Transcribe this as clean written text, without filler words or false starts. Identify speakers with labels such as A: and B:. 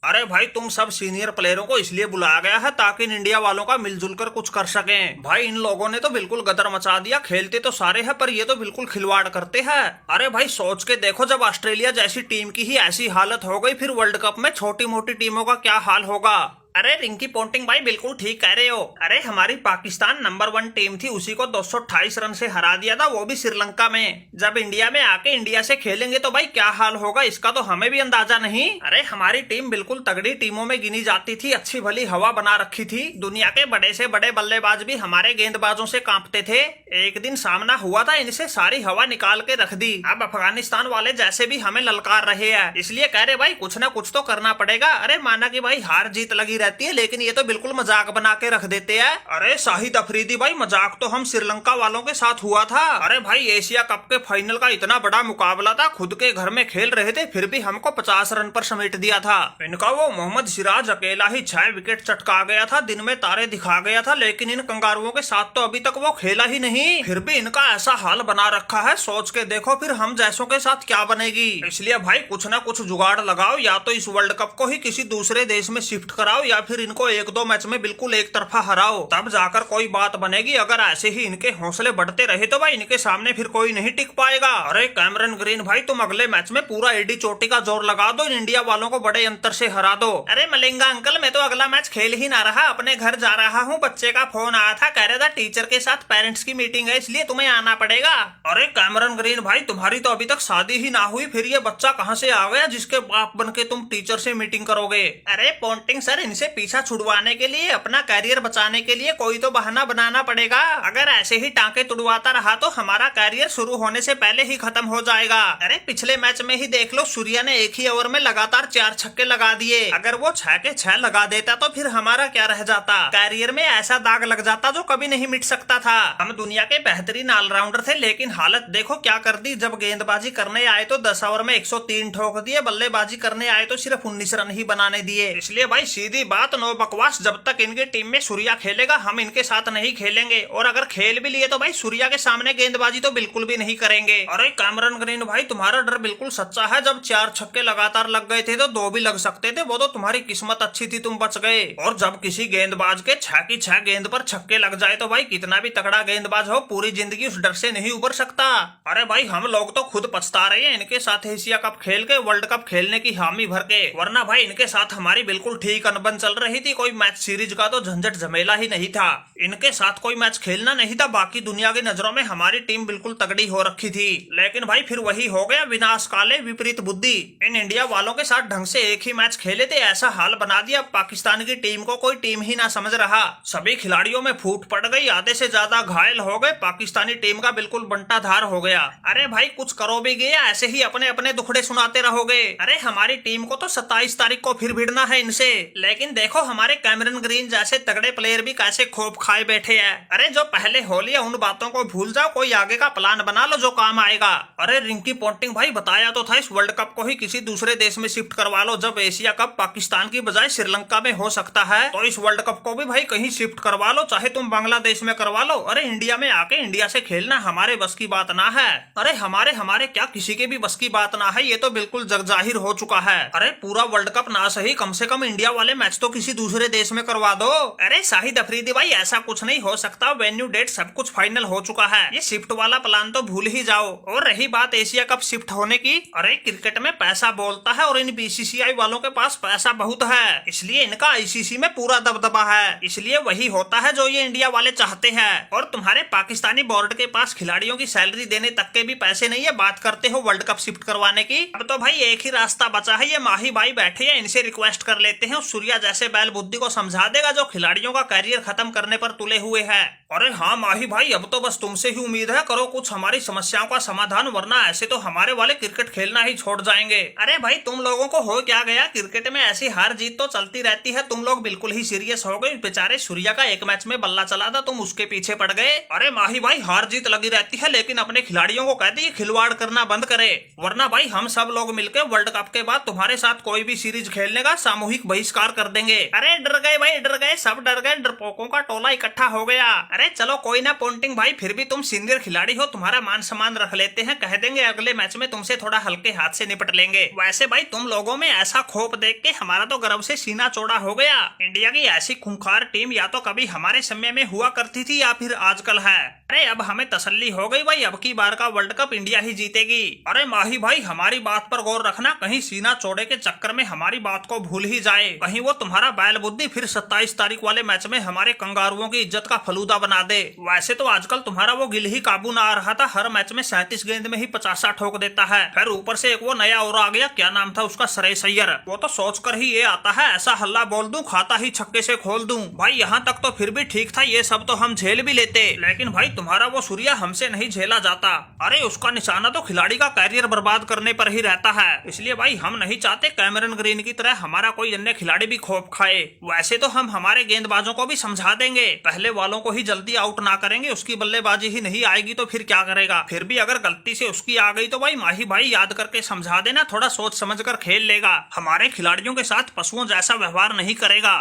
A: अरे भाई तुम सब सीनियर प्लेयरों को इसलिए बुलाया गया है ताकि इन इंडिया वालों का मिलजुल कर कुछ कर सकें। भाई इन लोगों ने तो बिल्कुल गदर मचा दिया, खेलते तो सारे हैं पर ये तो बिल्कुल खिलवाड़ करते हैं। अरे भाई सोच के देखो, जब ऑस्ट्रेलिया जैसी टीम की ही ऐसी हालत हो गई, फिर वर्ल्ड कप में छोटी मोटी टीमों का क्या हाल होगा। अरे रिंकी पोंटिंग भाई बिल्कुल ठीक कह रहे हो। अरे हमारी पाकिस्तान नंबर 1 टीम थी, उसी को 228 रन से हरा दिया था, वो भी श्रीलंका में। जब इंडिया में आके इंडिया से खेलेंगे तो भाई क्या हाल होगा, इसका तो हमें भी अंदाजा नहीं। अरे हमारी टीम बिल्कुल तगड़ी टीमों में गिनी जाती थी, अच्छी भली हवा बना रखी थी। दुनिया के बड़े से बड़े बल्लेबाज भी हमारे गेंदबाजों से कांपते थे। एक दिन सामना हुआ था, इनसे सारी हवा निकाल के रख दी। अब अफगानिस्तान वाले जैसे भी हमें ललकार रहे हैं, इसलिए कह रहे भाई कुछ ना कुछ तो करना पड़ेगा। अरे माना कि भाई हार जीत लगी रहती है, लेकिन ये तो बिल्कुल मजाक बना के रख देते हैं। अरे शाहिद अफरीदी भाई, मजाक तो हम श्रीलंका वालों के साथ हुआ था। अरे भाई एशिया कप के फाइनल का इतना बड़ा मुकाबला था, खुद के घर में खेल रहे थे, फिर भी हमको 50 रन पर समेट दिया था। इनका वो मोहम्मद सिराज अकेला ही 6 विकेट चटका गया था, दिन में तारे दिखा गया था, लेकिन इन कंगारुओं के साथ तो अभी तक वो खेला ही नहीं, फिर भी इनका ऐसा हाल बना रखा है। सोच के देखो फिर हम जैसों के साथ क्या बनेगी। इसलिए भाई कुछ ना कुछ जुगाड़ लगाओ, या तो इस वर्ल्ड कप को ही किसी दूसरे देश में शिफ्ट कराओ, या फिर इनको 1-2 मैच में बिल्कुल एक तरफा हराओ, तब जाकर कोई बात बनेगी। अगर ऐसे ही इनके हौसले बढ़ते रहे तो भाई इनके सामने फिर कोई नहीं टिक पाएगा। अरे कैमरन ग्रीन भाई, तुम अगले मैच में पूरा एडी चोटी का जोर लगा दो, इन इंडिया वालों को बड़े अंतर से हरा दो। अरे मलिंगा अंकल, मैं तो अगला मैच खेल ही ना रहा, अपने घर जा रहा हूँ। बच्चे का फोन आया था, कह रहा था टीचर के साथ पेरेंट्स की मीटिंग है, इसलिए तुम्हें आना पड़ेगा। अरे कैमरन ग्रीन भाई, तुम्हारी तो अभी तक शादी ही ना हुई, फिर ये बच्चा कहाँ से आ गया जिसके बाप बन के तुम टीचर से मीटिंग करोगे। अरे पोंटिंग सर, इनसे पीछा छुड़वाने के लिए, अपना कैरियर बचाने के लिए कोई तो बहाना बनाना पड़ेगा। अगर ऐसे ही टांके तुड़वाता रहा तो हमारा कैरियर शुरू होने से पहले ही खत्म हो जाएगा। अरे पिछले मैच में ही देख लो, सूर्या ने एक ही ओवर में लगातार 4 छक्के लगा दिए। अगर वो 6 के 6 लगा देता तो फिर हमारा क्या रह जाता, कैरियर में ऐसा दाग लग जाता जो कभी नहीं मिट सकता था। हम दुनिया के बेहतरीन ऑलराउंडर थे, लेकिन हालत देखो क्या कर दी। जब गेंदबाजी करने आए तो 10 ओवर में 103 ठोक दिए, बल्लेबाजी करने आए तो सिर्फ 19 रन ही बनाने दिए। इसलिए भाई सीधी बात, नो बकवास, जब तक इनकी टीम में सूर्या खेलेगा हम इनके साथ नहीं खेलेंगे, और अगर खेल भी लिए तो भाई सूर्या के सामने गेंदबाजी तो बिल्कुल भी नहीं करेंगे। अरे कैमरन ग्रीन भाई, तुम्हारा डर बिल्कुल सच्चा है। जब 4 छक्के लगातार लग गए थे तो 2 भी लग सकते थे, वो तो तुम्हारी किस्मत अच्छी थी, तुम बच गए। और जब किसी गेंदबाज के 6 की 6 गेंद पर छक्के लग जाए तो भाई कितना भी तगड़ा गेंदबाज हो, पूरी जिंदगी उस डर से नहीं उबर सकता। अरे भाई हम लोग तो खुद पछता रहे हैं इनके साथ एशिया कप खेल के, वर्ल्ड कप खेलने की हामी भर के, वरना भाई इनके साथ हमारी बिल्कुल ठीक अनबन चल रही थी। कोई मैच सीरीज का तो झंझट झमेला ही नहीं था, इनके साथ कोई मैच खेलना नहीं था। बाकी दुनिया की नजरों में हमारी टीम बिल्कुल तगड़ी हो रखी थी, लेकिन भाई फिर वही हो गया, विनाश काले विपरीत बुद्धि। इन इंडिया वालों के साथ ढंग से एक ही मैच खेले थे, ऐसा हाल बना दिया पाकिस्तान की टीम को कोई टीम ही ना समझ रहा। सभी खिलाड़ियों में फूट पड़ गई, आधे से ज्यादा घायल हो गए, पाकिस्तानी टीम का बिल्कुल बंटाधार हो गया। अरे भाई कुछ करो भी गया, ऐसे ही अपने अपने दुखड़े सुनाते रहोगे। अरे हमारी टीम को तो 27 तारीख को फिर भिड़ना है इनसे, लेकिन देखो हमारे कैमरन ग्रीन जैसे तगड़े प्लेयर भी कैसे खोप खाए बैठे हैं। अरे जो पहले हो लिया उन बातों को भूल जाओ, कोई आगे का प्लान बना लो जो काम आएगा। अरे रिंकी पोंटिंग भाई, बताया तो था इस वर्ल्ड कप को ही किसी दूसरे देश में शिफ्ट करवा लो। जब एशिया कप पाकिस्तान की बजाय श्रीलंका में हो सकता है तो इस वर्ल्ड कप को भी भाई कहीं शिफ्ट करवा लो, चाहे तुम बांग्लादेश में करवा लो। अरे इंडिया में आके इंडिया से खेलना हमारे बस की बात ना है। अरे हमारे क्या किसी के भी बस की बात ना है, ये तो बिल्कुल जग जाहिर हो चुका है। अरे पूरा वर्ल्ड कप ना सही, कम से कम इंडिया वाले मैच तो किसी दूसरे देश में करवा दो। अरे शाहिद अफरीदी भाई, ऐसा कुछ नहीं हो सकता, वेन्यू डेट सब कुछ फाइनल हो चुका है, ये शिफ्ट वाला प्लान तो भूल ही जाओ। और रही बात एशिया कप शिफ्ट होने की, अरे क्रिकेट में पैसा बोलता है और इन बीसीसीआई वालों के पास पैसा बहुत है, इसलिए इनका आईसीसी में पूरा दबदबा है, इसलिए वही होता है जो ये इंडिया वाले चाहते हैं। और तुम्हारे पाकिस्तानी बोर्ड के पास खिलाड़ियों की सैलरी देने तक के भी पैसे नहीं है, बात करते हो वर्ल्ड कप शिफ्ट करवाने की। अब तो भाई एक ही रास्ता बचा है, ये माही भाई बैठे हैं, इनसे रिक्वेस्ट कर लेते हैं, सूर्या जैसे बैल बुद्धि को समझा देगा जो खिलाड़ियों का कैरियर खत्म करने पर तुले हुए है। अरे हाँ माही भाई, अब तो बस तुमसे ही उम्मीद है, करो कुछ हमारी समस्याओं का समाधान, वरना ऐसे तो हमारे वाले क्रिकेट खेलना ही छोड़ जाएंगे। अरे भाई तुम लोगों को हो क्या गया, क्रिकेट में ऐसी हार जीत तो चलती रहती है, तुम लोग बिल्कुल ही सीरियस हो गए। बेचारे सूर्या का एक मैच में बल्ला चला था, तुम उसके पीछे पड़ गए। अरे माही भाई, हार जीत लगी रहती है, लेकिन अपने खिलाड़ियों को कहते हैं खिलवाड़ करना बंद करे, वरना भाई हम सब लोग मिलकर वर्ल्ड कप के बाद तुम्हारे साथ कोई भी सीरीज खेलने का सामूहिक बहिष्कार कर देंगे। अरे डर गए भाई, डर गए, सब डर गए, डरपोकों का टोला इकट्ठा हो गया। अरे चलो कोई ना पोंटिंग भाई, फिर भी तुम सीनियर खिलाड़ी हो, तुम्हारा मान सम्मान रख लेते हैं, कह देंगे अगले मैच में तुमसे थोड़ा हल्के हाथ से निपट लेंगे। वैसे भाई तुम लोगों में ऐसा खोप देख के हमारा तो गर्व से सीना चौड़ा हो गया। इंडिया की ऐसी खूंखार टीम या तो कभी हमारे समय में हुआ करती थी या फिर आजकल है। अरे अब हमें तसल्ली हो गई भाई, अब की बार का वर्ल्ड कप इंडिया ही जीतेगी। अरे माही भाई हमारी बात पर गौर रखना, कहीं सीना चौड़े के चक्कर में हमारी बात को भूल ही जाए, कहीं वो तुम्हारा बैल बुद्धि फिर 27 तारीख वाले मैच में हमारे कंगारुओं की इज्जत का फलूदा बना दे। वैसे तो आजकल तुम्हारा वो गिल ही काबू ना आ रहा था, हर मैच में 37 गेंद में ही 50 ठोक देता है। फिर ऊपर से एक वो नया और आ गया, क्या नाम था उसका, श्रेयस अय्यर, वो तो सोच कर ही ये आता है ऐसा हल्ला बोल दूं खाता ही छक्के से खोल दूं। भाई यहाँ तक तो फिर भी ठीक था, ये सब तो हम झेल भी लेते, लेकिन भाई तुम्हारा वो सूर्या हमसे नहीं झेला जाता। अरे उसका निशाना तो खिलाड़ी का कैरियर बर्बाद करने पर ही रहता है, इसलिए भाई हम नहीं चाहते कैमरन ग्रीन की तरह हमारा कोई अन्य खिलाड़ी भी खोप खाए। वैसे तो हम हमारे गेंदबाजों को भी समझा देंगे, पहले वालों को ही जल्दी आउट ना करेंगे, उसकी बल्लेबाजी ही नहीं आएगी तो फिर क्या करेगा। फिर भी अगर गलती से उसकी आ गई तो भाई माही भाई याद करके समझा देना, थोड़ा सोच समझ कर खेल लेगा, हमारे खिलाड़ियों के साथ पशुओं जैसा व्यवहार नहीं करेगा।